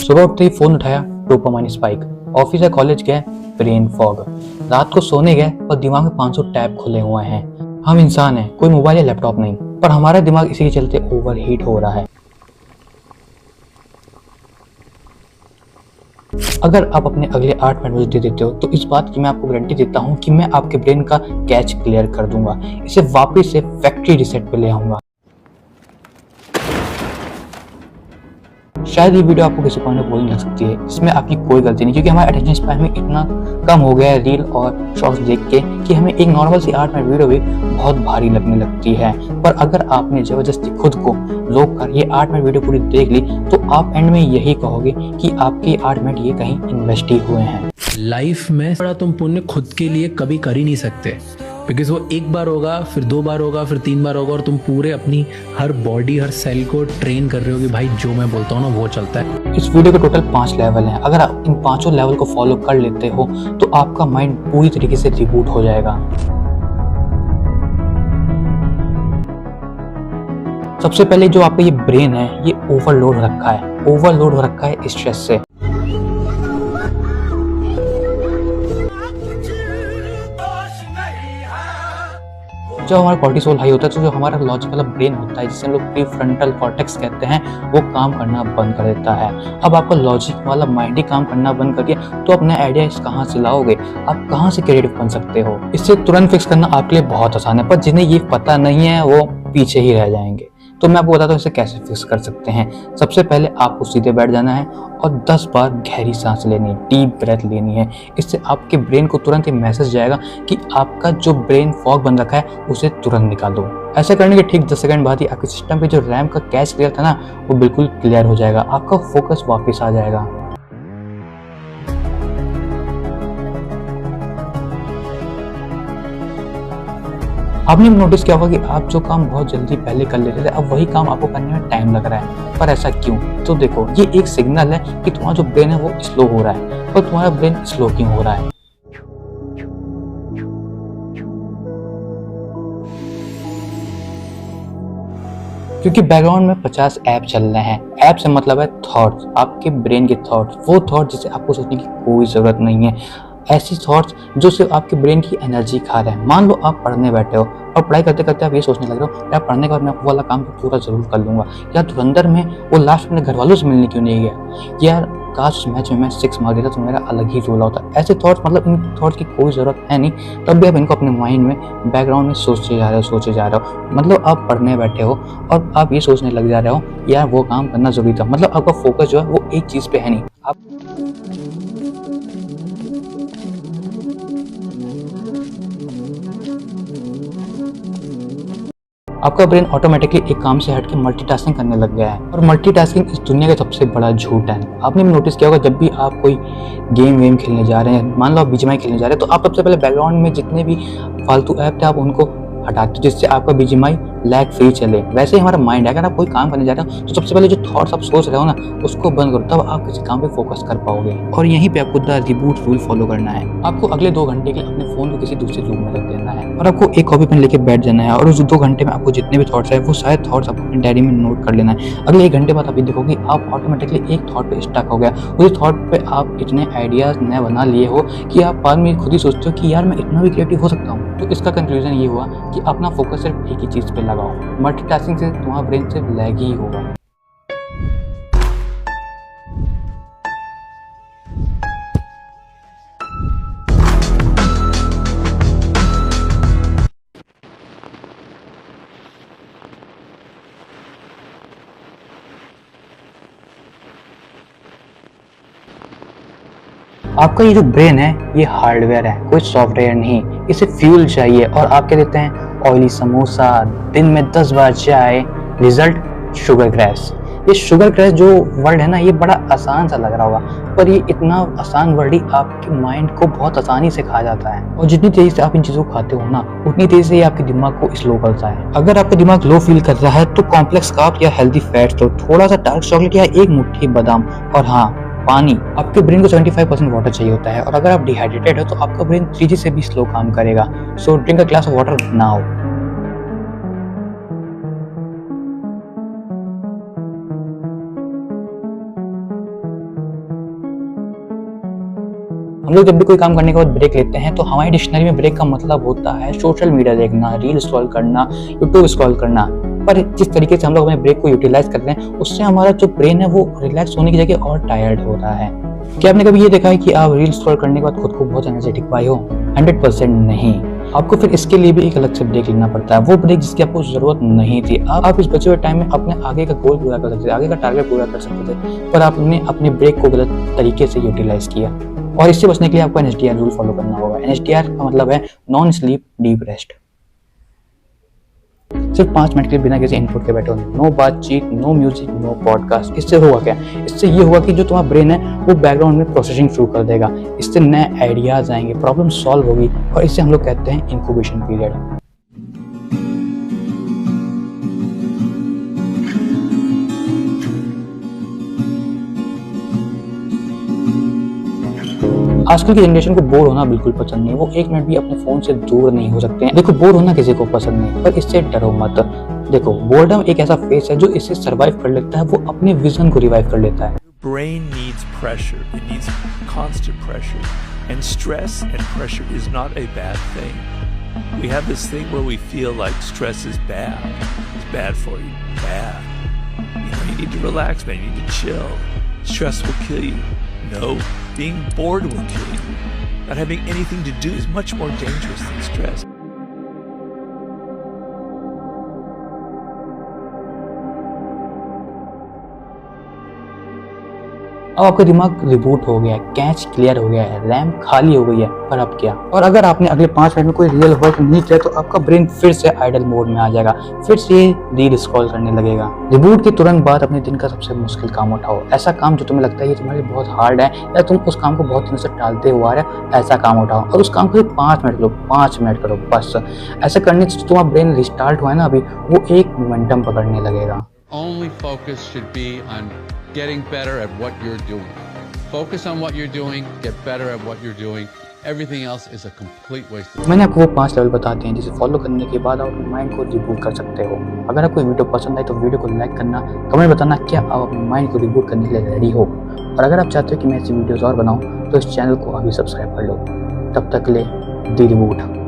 सुबह उठते ही फोन उठाया, डोपामाइन स्पाइक। ऑफिस या कॉलेज गए, ब्रेन फॉग। रात को सोने गए और दिमाग में 500 टैब खुले हुए हैं। हम इंसान हैं, कोई मोबाइल या लैपटॉप नहीं, पर हमारा दिमाग इसी के चलते ओवरहीट हो रहा है। अगर आप अपने अगले 8 मिनट मुझे दे देते हो तो इस बात की मैं आपको गारंटी देता हूँ कि मैं आपके ब्रेन का कैच क्लियर कर दूंगा, इसे वापस से फैक्ट्री रीसेट पे ले आऊंगा। शायद ये वीडियो आपको किसी पॉइंट में बोरिंग लग सकती है, इसमें आपकी कोई गलती नहीं, क्योंकि हमारा अटेंशन स्पैन में इतना कम हो गया है रील और शॉर्ट्स देख के कि हमें एक नॉर्मल सी 8 मिनट वीडियो भी बहुत भारी लगने लगती है। पर अगर आपने जबरदस्ती खुद को रोक कर ये 8 मिनट वीडियो पूरी देख ली तो आप एंड में यही कहोगे कि आपके 8 मिनट ये कहीं इन्वेस्ट ही हुए हैं। लाइफ में बड़ा तुम पुण्य खुद के लिए कभी कर ही नहीं सकते, बिकॉज वो एक बार होगा, फिर 2 बार होगा, फिर 3 बार होगा, और तुम पूरे अपनी हर बॉडी हर सेल को ट्रेन कर रहे हो कि भाई जो मैं बोलता हूँ ना वो चलता है। इस वीडियो के टोटल 5 लेवल हैं। अगर आप इन 5 लेवल को फॉलो कर लेते हो तो आपका माइंड पूरी तरीके से रिबूट हो जाएगा। सबसे पहले जो आपका ये ब्रेन है ये ओवरलोड हो रखा है स्ट्रेस से। जब हमारा कॉर्टिसोल हाई होता है तो जो हमारा लॉजिकल ब्रेन होता है, जिसे हम लोग प्रीफ्रंटल कॉर्टेक्स कहते हैं, वो काम करना बंद कर देता है। अब आपका लॉजिक वाला माइंड ही काम करना बंद कर दिया तो आप नए आइडियाज कहाँ से लाओगे, आप कहाँ से क्रिएटिव बन सकते हो। इससे तुरंत फिक्स करना आपके लिए बहुत आसान है, पर जिन्हें ये पता नहीं है वो पीछे ही रह जाएंगे। तो मैं आपको बताता हूँ इसे कैसे फिक्स कर सकते हैं। सबसे पहले आपको सीधे बैठ जाना है और 10 बार गहरी सांस लेनी है, डीप ब्रेथ लेनी है। इससे आपके ब्रेन को तुरंत ही मैसेज जाएगा कि आपका जो ब्रेन फॉग बन रखा है उसे तुरंत निकालो। ऐसा करने के ठीक 10 सेकंड बाद ही आपके सिस्टम पे जो रैम का कैश क्लियर था ना वो बिल्कुल क्लियर हो जाएगा, आपका फोकस वापस आ जाएगा। आपने नोटिस किया होगा कि आप जो काम बहुत जल्दी पहले कर लेते थे अब वही काम आपको करने में टाइम लग रहा है, पर ऐसा क्यों? तो देखो, ये एक सिग्नल है कि तुम्हारा जो ब्रेन है वो स्लो हो रहा है। पर तुम्हारा ब्रेन स्लो क्यों हो रहा है? क्योंकि बैकग्राउंड में 50 ऐप चल रहे हैं। ऐप से मतलब है थॉट्स, आपके ब्रेन के थॉट्स, वो थॉट्स जिसे आपको सोचने की कोई जरूरत नहीं है। ऐसी थॉट्स जो सिर्फ आपके ब्रेन की एनर्जी खा रहे हैं। मान लो आप पढ़ने बैठे हो और पढ़ाई करते करते आप ये सोचने लग रहे हो यार पढ़ने के बाद मैं वाला काम तो पूरा जरूर कर लूंगा, या धुरंधर में वो लास्ट अपने घर वालों से मिलने क्यों नहीं गया, यार काश उस मैच में मैं 6 मार देता तो मेरा अलग ही रोल होता। ऐसे थॉट्स, मतलब इन थॉट्स की कोई जरूरत है नहीं, तब भी आप इनको अपने माइंड में बैकग्राउंड में सोचे जा रहे हो। मतलब आप पढ़ने बैठे हो और आप ये सोचने लग जा रहे हो यार वो काम करना जरूरी था। मतलब आपका फोकस जो है वो एक चीज पे है नहीं। आपका ब्रेन ऑटोमेटिकली एक काम से हटके मल्टीटास्किंग करने लग गया है, और मल्टीटास्किंग इस दुनिया का सबसे बड़ा झूठ है। आपने भी नोटिस किया होगा जब भी आप कोई गेम खेलने जा रहे हैं, मान लो आप बीजीएमआई खेलने जा रहे हैं, तो आप सबसे पहले बैकग्राउंड में जितने भी फालतू ऐप थे आप उनको हटाते हो जिससे आपका बीजीएमआई लैग फ्री चले। वैसे ही हमारा माइंड है, अगर आप कोई काम करने जा रहे हो तो सबसे पहले जो थॉट्स आप सोच रहे हो ना उसको बंद करो, तब आप किसी काम पे फोकस कर पाओगे। और यहीं पे आपको द रिबूट रूल फॉलो करना है। आपको अगले 2 घंटे के लिए अपने फोन को किसी दूसरे रूम में रख देना है और आपको एक कॉपी पेन लेके बैठ जाना है, और उस 2 घंटे में आपको जितने भी थॉट्स है वो सारे थॉट्स आपको अपनी डायरी में नोट कर लेना है। अगले 1 घंटे बाद आप ये देखोगे आप ऑटोमेटिकली एक थॉट पे स्टक हो गया। उस थॉट पे आप इतने आइडियाज नए बना लिए हो कि आप बाद में खुद ही सोचते हो कि यार मैं इतना भी क्रिएटिव हो सकता हूँ। तो इसका कंक्लूजन ये हुआ कि अपना फोकस सिर्फ एक ही चीज पे लगाओ। मल्टीटास्किंग से तुम्हारा ब्रेन सिर्फ लैग ही होगा। आपका ये जो ब्रेन है ये हार्डवेयर है, कोई सॉफ्टवेयर नहीं। इसे फ्यूल चाहिए, और आप क्या देते हैं? ऑयली समोसा, दिन में 10 बार चाय, रिजल्ट शुगर क्रैश। ये शुगर क्रैश जो वर्ड है ना ये बड़ा आसान सा लग रहा होगा, पर ये इतना आसान वर्ड ही आपके माइंड को बहुत आसानी से खा जाता है। और जितनी तेजी से आप इन चीजों को खाते हो ना उतनी तेजी से आपके दिमाग को स्लो करता है। अगर आपका दिमाग लो फील कर रहा है तो कॉम्प्लेक्स कार्ब या हेल्दी फैट्स लो, थोड़ा सा डार्क चॉकलेट या एक मुट्ठी बादाम, और हाँ पानी। आपके ब्रेन को 75% वाटर चाहिए होता है, और अगर आप डिहाइड्रेटेड हो तो आपका ब्रेन 3G से भी स्लो काम करेगा। So drink a glass of water now. हम लोग जब भी कोई काम करने के बाद ब्रेक लेते हैं तो हमारी डिक्शनरी में ब्रेक का मतलब होता है सोशल मीडिया देखना, रील स्क्रॉल करना, यूट्यूब स्क्रॉल करना। पर जिस तरीके से हम लोग अपने ब्रेक को यूटिलाइज करते हैं उससे हमारा जो ब्रेन है वो रिलैक्स होने की जगह और टायर्ड हो रहा है। क्या आपने कभी ये देखा है कि आप रील स्क्रॉल करने के बाद खुद को बहुत एनर्जेटिक पाए हो? 100% नहीं। आपको फिर इसके लिए भी एक अलग से ब्रेक लेना पड़ता है, वो ब्रेक जिसकी आपको जरूरत नहीं थी। आप इस बचे हुए टाइम में अपने आगे का गोल पूरा कर सकते थे, आगे का टारगेट पूरा कर सकते थे, पर आपने अपने ब्रेक को गलत तरीके से यूटिलाइज किया। और इससे बचने के लिए आपको NSDR रूल फॉलो करना होगा। NSDR का मतलब है नॉन स्लीप डीप रेस्ट। सिर्फ 5 मिनट के लिए बिना किसी इनपुट के बैठो, नो बातचीत, नो म्यूजिक, नो पॉडकास्ट। इससे होगा क्या? इससे ये होगा कि जो तुम्हारा ब्रेन है वो बैकग्राउंड में प्रोसेसिंग शुरू कर देगा, इससे नए आइडियाज आएंगे, प्रॉब्लम सॉल्व होगी, और इससे हम लोग कहते हैं इंक्यूबेशन पीरियड। आजकल की जनरेशन को बोर होना बिल्कुल पसंद नहीं, वो 1 मिनट भी अपने फोन से दूर नहीं हो सकते हैं। देखो, बोर होना किसी को पसंद नहीं, पर इससे डरो मत। देखो, बोर्डम एक ऐसा फेस है जो इससे सरवाइव कर लेता है, वो अपने विजन को रिवाइव कर लेता है। Brain needs pressure. It needs constant pressure. And stress and pressure is not a bad thing. We have this thing where we feel like stress is bad. It's bad for you. Bad. You need to relax, man. You need to chill. Stress will kill you. No, being bored will kill you. Not having anything to do is much more dangerous than stress. अब आपका दिमाग reboot हो गया है, catch clear हो गया है, RAM खाली हो गई है, पर अब क्या? और अगर आपने अगले 5 मिनट में कोई रियल वर्क नहीं किया तो आपका ब्रेन फिर से आइडल मोड में आ जाएगा, फिर से रील स्क्रॉल करने लगेगा। रिबूट के तुरंत बाद अपने दिन का सबसे मुश्किल काम उठाओ। ऐसा काम जो तुम्हें लगता है ये तुम्हारे लिए बहुत हार्ड है, या तुम उस काम को बहुत दिनों से टालते हुआ आ रहे हो, ऐसा काम उठाओ और उस काम को 5 मिनट लो, 5 मिनट करो बस। ऐसा करने से तुम्हारा ब्रेन रिस्टार्ट हुआ है ना अभी, वो एक मोमेंटम पकड़ने लगेगा। Only focus should be on getting better at what you're doing. Focus on what you're doing, get better at what you're doing. Everything else is a complete waste of time. मैंने आपको वो 5 level बता दिए हैं जिसे follow करने के बाद आप अपने माइंड को रिबूट कर सकते हो। अगर आपको वीडियो पसंद आए तो वीडियो को लाइक करना, कमेंट बताना क्या आप अपने माइंड को रिबूट करने के लिए रेडी हो। और अगर आप चाहते हो कि मैं ऐसी वीडियोस और बनाऊं तो इस चैनल को अभी सब्सक्राइब कर लो। तब तक के लिए दी रिबूट।